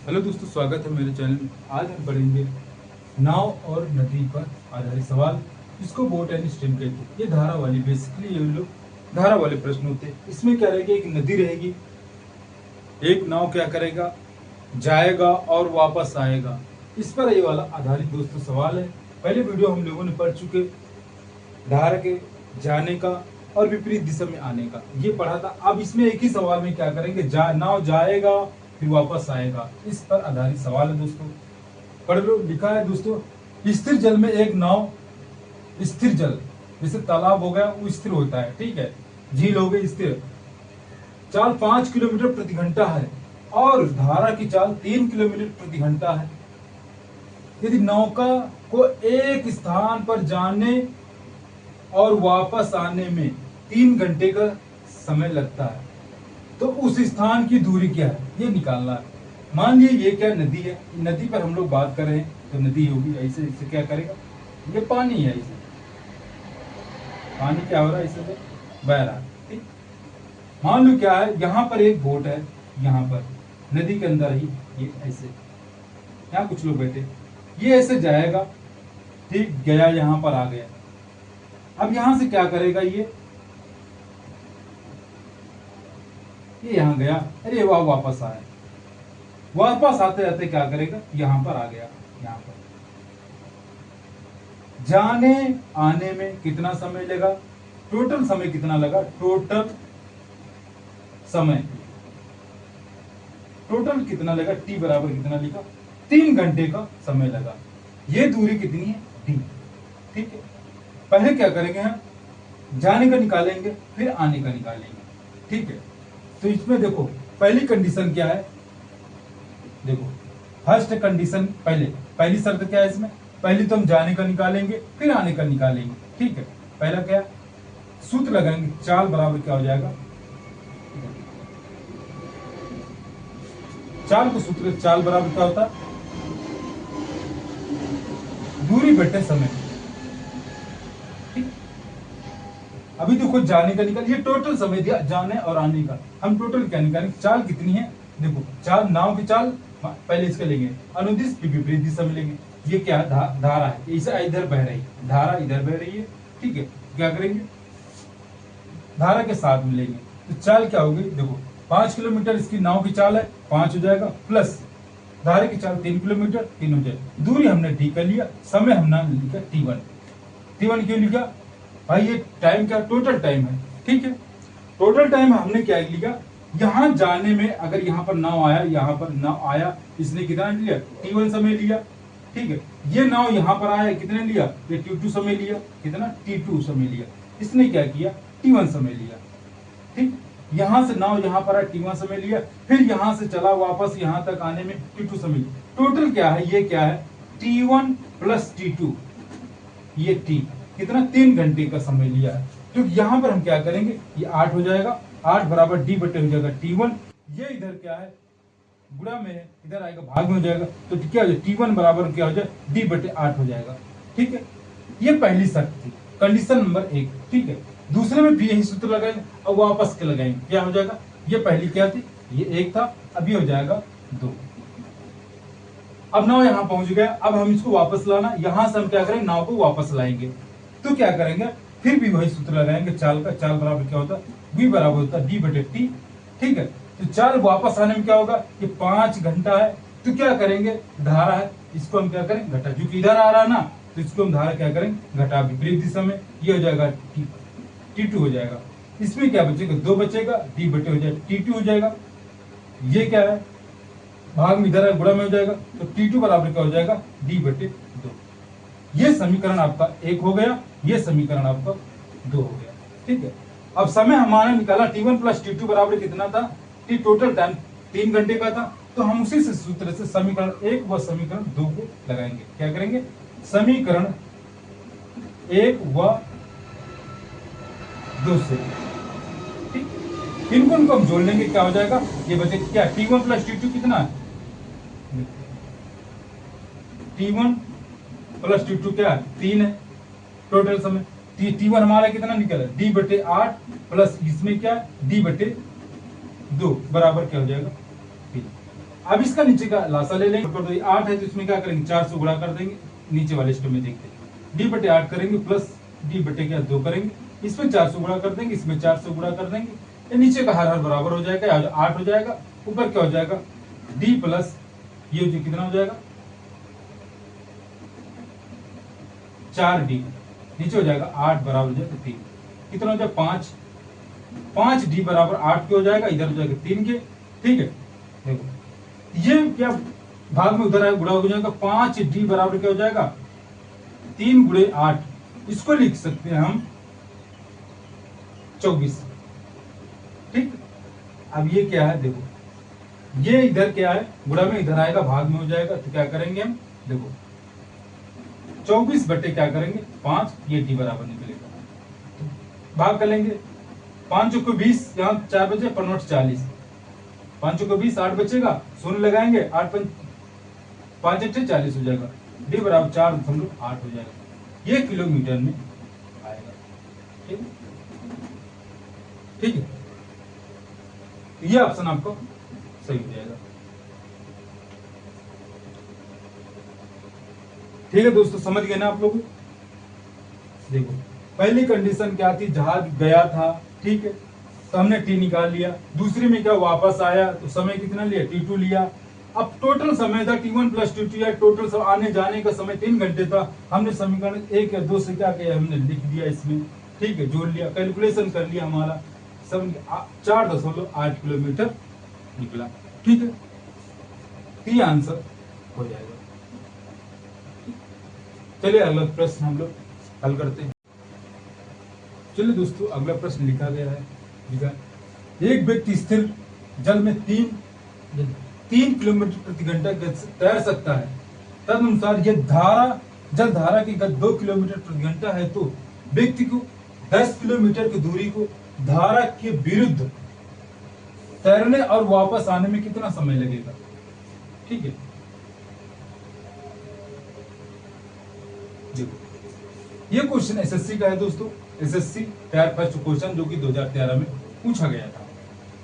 Hello दोस्तों, स्वागत है मेरे चैनल में। आज हम पढ़ेंगे नाव और नदी पर आधारित सवाल, जिसको बोट एंड स्ट्रीम कहते हैं। ये धारा वाली बेसिकली ये लोग धारा वाले प्रश्न होते हैं। इसमें क्या रहेगा, एक नदी रहेगी, एक नाव क्या करेगा, जाएगा और वापस आएगा। इस पर ये वाला आधारित दोस्तों सवाल है। पहले वीडियो हम लोगों ने पढ़ चुके, धारा के जाने का और विपरीत दिशा में आने का ये पढ़ा था। अब इसमें एक ही सवाल में क्या करेंगे, नाव जाएगा फिर वापस आएगा। इस पर आधारित सवाल है दोस्तों, पढ़ लो। लिखा है दोस्तों, स्थिर जल में एक नाव, स्थिर जल जैसे तालाब हो गया वो स्थिर होता है, ठीक है। झील हो गई स्थिर, चाल 5 किलोमीटर प्रति घंटा है और धारा की चाल 3 किलोमीटर प्रति घंटा है। यदि नौका को एक स्थान पर जाने और वापस आने में 3 घंटे का समय लगता है, तो उस स्थान की दूरी क्या है ये निकालना है। मान लीजिए ये क्या नदी है, नदी पर हम लोग बात कर रहे हैं, तो नदी होगी ऐसे, इससे क्या करेगा, ये पानी है, ऐसे पानी क्या हो रहा है, इससे बह रहा है, ठीक। मान लो क्या है, यहाँ पर एक बोट है, यहाँ पर नदी के अंदर ही, ये ऐसे यहाँ कुछ लोग बैठे, ये ऐसे जाएगा, ठीक, गया यहाँ पर आ गया। अब यहां से क्या करेगा, ये यहां गया, अरे वह वापस आया, वापस आते आते क्या करेगा, यहां पर आ गया। यहां पर जाने आने में कितना समय लगा, टोटल समय कितना लगा, टोटल समय टोटल कितना लगा, टी बराबर कितना लिखा, 3 घंटे का समय लगा। ये दूरी कितनी है, डी, ठीक है। पहले क्या करेंगे हम, जाने का निकालेंगे फिर आने का निकालेंगे, ठीक है। तो इसमें देखो पहली कंडीशन क्या है, देखो फर्स्ट कंडीशन, पहली शर्त क्या है इसमें, पहले तो हम जाने का निकालेंगे फिर आने का निकालेंगे, ठीक है। पहला क्या, सूत्र लगाएंगे, चाल बराबर क्या हो जाएगा, चाल को सूत्र, चाल बराबर क्या होता है, दूरी बटे समय, ठीक। अभी देखो जाने का निकाल, ये टोटल समय दिया जाने और आने का, हम टोटल क्या निकालेंगे, चाल कितनी है, देखो चाल, नाव की चाल पहले इसका लेंगे, अनुदिश विपरीत दिशा में लेंगे। ये क्या है, धारा है, इसे इधर बह रही है, धारा इधर बह रही है, ठीक है। क्या करेंगे, धारा के साथ में लेंगे, तो चाल क्या होगी, देखो 5 किलोमीटर इसकी नाव की चाल है, 5 हो जाएगा, प्लस धारा की चाल 3 किलोमीटर, 3 हो जाएगा। दूरी हमने टी कर लिया, समय हमने लिखा T1। T1 क्यों लिखा भाई, ये टाइम क्या, टोटल टाइम है, ठीक है। टोटल टाइम हमने क्या लिखा, यहां जाने में अगर यहां पर नाव आया, यहां पर नाव आया, इसने कितना लिया, T1 समय लिया, ठीक है। ये नाव यहां पर आया, कितने लिया, ये T2 समय लिया, कितना, T2 समय लिया। इसने क्या किया, T1 समय लिया, ठीक। यहां से नाव यहां पर आया, T1 समय लिया, फिर यहां से चला वापस यहां तक आने में T2 समय लिया। टोटल क्या है, ये क्या है, T1 प्लस T2, ये T कितना, 3 घंटे का समय लिया है। तो यहां पर हम क्या करेंगे, ये 8 हो जाएगा, 8 बराबर डी बटे हो जाएगा T1। ये इधर क्या है, गुणा में है, इधर आएगा भाग में हो जाएगा, तो क्या हो जाएगा, T1 बराबर क्या हो जाए, डी बटे 8 हो जाएगा, ठीक है। ये पहली शर्त थी, कंडीशन नंबर 1, ठीक है। दूसरे में भी यही सूत्र लगाएंगे और वापस के लगाएंगे, क्या हो जाएगा, ये पहली क्या थी, ये 1 था, अभी हो जाएगा 2। अब नाव यहां पहुंच गया, अब हम इसको वापस लाना, यहां से हम क्या करेंगे, नाव को वापस लाएंगे, तो क्या करेंगे, फिर भी वही सूत्र लगाएंगे चाल का, चाल बराबर क्या होता है, v बराबर होता है डी बटे टी, ठीक है। तो चाल वापस आने में क्या होगा, ये 5 घंटा है, तो क्या करेंगे, धारा है, इसको हम क्या करेंगे, घटा, क्योंकि इधर आ रहा है ना, तो इसको हम धारा क्या करेंगे, घटा, विपरीत दिशा में, ये हो जाएगा T2 हो जाएगा। इसमें क्या बचेगा, 2 बचेगा, डी बटे हो जाएगा T2 हो जाएगा। ये क्या है, भाग में इधर है, गुणा में हो जाएगा, तो T2 बराबर क्या हो जाएगा, डी बटे 2। ये समीकरण आपका 1 हो गया, ये समीकरण आपका 2 हो गया, ठीक है। अब समय हमारा निकाला, T1 प्लस T2 बराबर कितना था, टी टोटल टाइम 3 घंटे का था, तो हम उसी से सूत्र से समीकरण 1 व समीकरण 2 को लगाएंगे। क्या करेंगे, समीकरण 1 व 2 से, ठीक, इनको हम जोड़ लेंगे, क्या हो जाएगा, ये बचे क्या, T1 प्लस T2 कितना है, T1 प्लस T2 क्या है, 3 है, टोटल समय T1 हमारा कितना निकला, डी बटे 8 प्लस इसमें क्या, डी बटे 2 बराबर क्या हो जाएगा 3। अब इसका नीचे का लासा ले लेंगे, तो 8 है तो इसमें क्या करेंगे 4 से गुणा कर देंगे, नीचे वाले स्टेप में देखते हैं डी बटे 8 करेंगे प्लस डी बटे क्या 2 करेंगे, इसमें 4 से गुणा कर देंगे, इसमें 4 से गुणा कर देंगे, ये नीचे का हर बराबर हो जाएगा, 8 हो जाएगा, ऊपर क्या हो जाएगा डी प्लस ये जो कितना हो जाएगा 4d, नीचे हो जाएगा 8 बराबर हो जाएगा 3, कितना हो जाएगा 5 डी बराबर 8 के हो जाएगा, इधर हो जाएगा 3 के। ठीक है, देखो ये क्या भाग में उधर है गुणा हो जाएगा, 5d बराबर क्या हो जाएगा 3 गुणे 8, इसको लिख सकते हैं हम 24। ठीक, अब ये क्या है देखो, ये इधर क्या है गुणा में इधर आएगा, भाग में हो जाएगा, तो क्या करेंगे हम देखो 24 बटे क्या करेंगे 5, ये डी बराबर निकलेगा, तो भाग कर लेंगे, 5 को 20, यहाँ 4 बचे 40, 5 को 20 8 बचेगा, शून्य लगाएंगे, 8 5 8 40 हो जाएगा, डी बराबर 4.8 हो जाएगा, ये किलोमीटर में आएगा। ठीक है, ठीक है, ये ऑप्शन आपको सही हो जाएगा। ठीक है दोस्तों, समझ गए ना आप लोग। देखो पहली कंडीशन क्या थी, जहाज गया था, ठीक है, तो हमने टी निकाल लिया, दूसरी में क्या वापस आया तो समय कितना लिया T2 लिया, अब टोटल समय था T1 प्लस T2, या टोटल सब आने जाने का समय 3 घंटे था, हमने समीकरण 1 या 2 से क्या किया हमने लिख दिया इसमें, ठीक है, जोड़ लिया, कैलकुलेशन कर लिया, हमारा सब 4.8 किलोमीटर निकला। ठीक है, तो ये आंसर हो जाएगा। चलिए अगला प्रश्न हम लोग हल करते हैं। चलिए दोस्तों, अगला प्रश्न लिखा गया है, लिखा एक व्यक्ति स्थिर जल में 3 किलोमीटर प्रति घंटा तैर सकता है, तदनुसार यह जल धारा की गति 2 किलोमीटर प्रति घंटा है, तो व्यक्ति को 10 किलोमीटर की दूरी को धारा के विरुद्ध तैरने और वापस आने में कितना समय लगेगा। ठीक है, देखो ये क्वेश्चन एसएससी का है दोस्तों, एसएससी टायर फर्स्ट क्वेश्चन जो कि 2013 में पूछा गया था।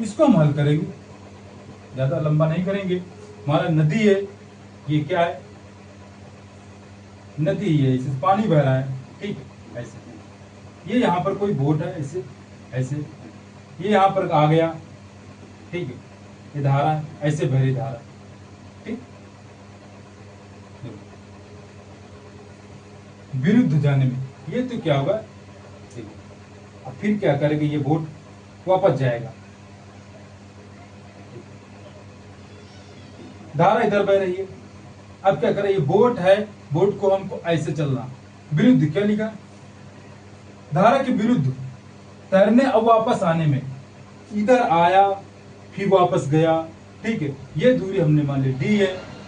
इसको हम हल करेंगे, ज्यादा लंबा नहीं करेंगे। हमारा नदी है, ये क्या है नदी है, इससे पानी बह रहा है, ठीक है, ऐसे ये यहाँ पर कोई बोट है, ऐसे ऐसे ये यहाँ पर आ गया, ठीक है, ये धारा है, ऐसे बह रही धारा, ठीक, विरुद्ध जाने में ये तो क्या होगा, अब फिर क्या करेंगे, ये बोट वापस जाएगा, धारा इधर बह रही है, अब क्या करें, ये बोट है, बोट को हमको ऐसे चलना, विरुद्ध क्या लिखा, धारा के विरुद्ध तैरने और वापस आने में, इधर आया फिर वापस गया, ठीक है, ये दूरी हमने मान ली डी है,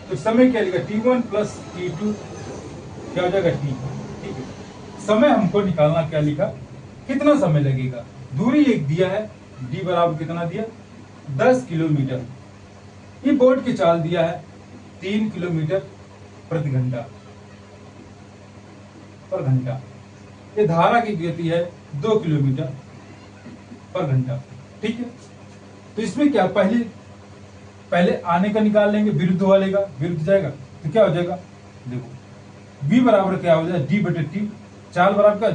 तो समय क्या लिखा T1 प्लस T2 क्या हो जाएगा T, ठीक है, समय हमको निकालना क्या लिखा, कितना समय लगेगा, दूरी एक दिया है, डी बराबर कितना दिया 10 किलोमीटर, ये बोट की चाल दिया है 3 किलोमीटर प्रति घंटा पर घंटा, ये धारा की गति है 2 किलोमीटर पर घंटा, ठीक है, तो इसमें क्या पहले आने का निकाल लेंगे, विरुद्ध वाले का, विरुद्ध जाएगा तो क्या हो जाएगा, देखो v बराबर क्या हो जाएगा d बटे टी, चाल बराबर का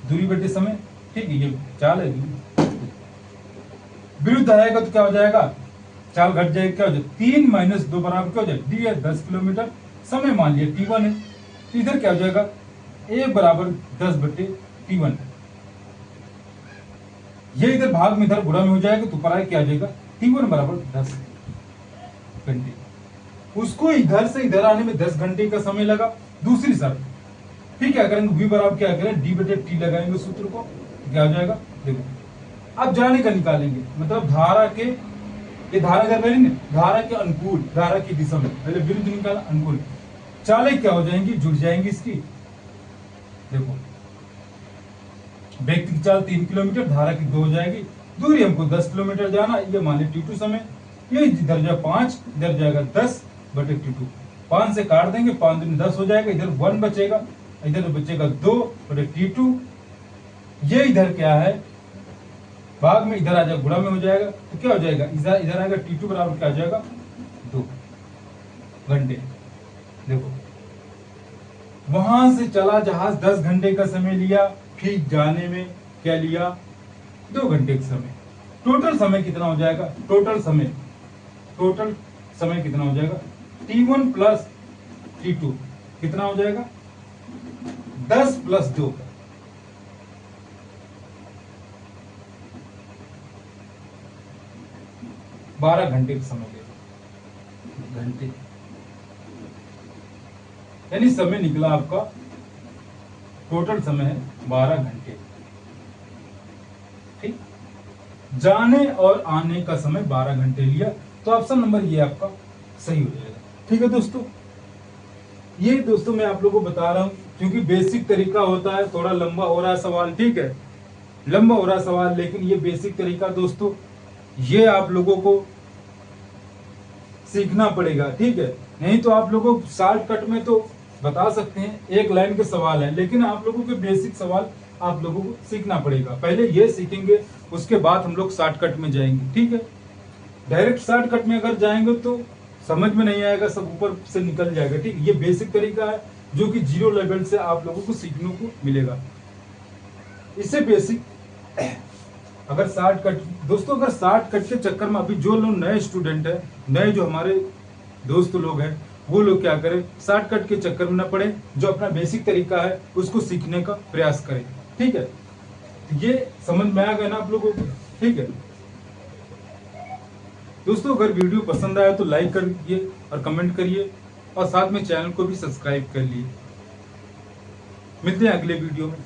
दूरी बटे समय, ठीक है, ये चाल है, विरुद्ध आएगा तो क्या हो जाएगा, चाल घट जाएगा, क्या हो जाएगा 3 माइनस 2 बराबर क्या हो जाएगा डी है 10 किलोमीटर, समय मान लिया T1 है, तो इधर क्या हो जाएगा a बराबर 10 बटे T1, ये इधर भाग में इधर गुणा में हो जाएगा, तो पर क्या आ जाएगा T1 बराबर 10 घंटे, उसको इधर से इधर आने में 10 घंटे का समय लगा, दूसरी शर्त, फिर क्या करेंगे v बराबर क्या करें डी बटे टी लगाएंगे सूत्र को, क्या हो जाएगा, देखो अब जाने का निकालेंगे, मतलब धारा के, ये धारा कर रही है, धारा के अनुकूल, धारा की दिशा में, पहले विरुद्ध निकाला, अनुकूल, चालें क्या हो जाएंगी, जुड़ जाएंगी इसकी, देखो व्यक्ति की चाल 3 किलोमीटर, धारा की 2 हो जाएगी, दूरी हमको 10 किलोमीटर जाना, ये मान ली T2 समय, ये इधर जाएगा 5, इधर जाएगा 10 बटे T2, 5 से काट देंगे, 5 दूनी 10 हो जाएगा, इधर 1 बचेगा, इधर बचेगा 2 बटे T2, ये इधर क्या है भाग में इधर आ जाएगा, गुणा में हो जाएगा, तो क्या हो जाएगा, इधर आएगा T2 बराबर क्या आ जाएगा 2। घंटे। देखो वहां से चला जहाज 10 घंटे का समय लिया, फिर जाने में क्या लिया 2 घंटे का समय। टोटल समय कितना हो जाएगा, टोटल समय कितना हो जाएगा T1 प्लस T2 कितना हो जाएगा 10 प्लस 2 12 घंटे का समय लेगा, घंटे यानी समय निकला आपका, टोटल समय है 12 घंटे। ठीक, जाने और आने का समय 12 घंटे लिया, तो ऑप्शन नंबर ये आपका सही हो जाएगा। ठीक है दोस्तों, ये दोस्तों मैं आप लोगों को बता रहा हूं क्योंकि बेसिक तरीका होता है, थोड़ा लंबा हो रहा है सवाल, ठीक है, लंबा हो रहा है सवाल, लेकिन ये बेसिक तरीका दोस्तों ये आप लोगों को सीखना पड़ेगा। ठीक है, नहीं तो आप लोगों को शॉर्टकट में तो बता सकते हैं, एक लाइन के सवाल है, लेकिन आप लोगों के बेसिक सवाल आप लोगों को सीखना पड़ेगा। पहले ये सीखेंगे, उसके बाद हम लोग शॉर्टकट में जाएंगे। ठीक है, डायरेक्ट शॉर्टकट में अगर जाएंगे तो समझ में नहीं आएगा, सब ऊपर से निकल जाएगा। ठीक, ये बेसिक तरीका है जो कि 0 लेवल से आप लोगों को सीखने को मिलेगा। इससे बेसिक अगर शॉर्टकट दोस्तों, अगर शॉर्टकट के चक्कर में अभी जो लोग नए स्टूडेंट है, नए जो हमारे दोस्त लोग हैं, वो लोग क्या करें, शॉर्टकट के चक्कर में न पड़े, जो अपना बेसिक तरीका है उसको सीखने का प्रयास करें। ठीक है, ये समझ में आ गया ना आप लोगों को। ठीक है दोस्तों, अगर वीडियो पसंद आया तो लाइक करिए और कमेंट करिए, और साथ में चैनल को भी सब्सक्राइब कर लिए। मिलते हैं अगले वीडियो में।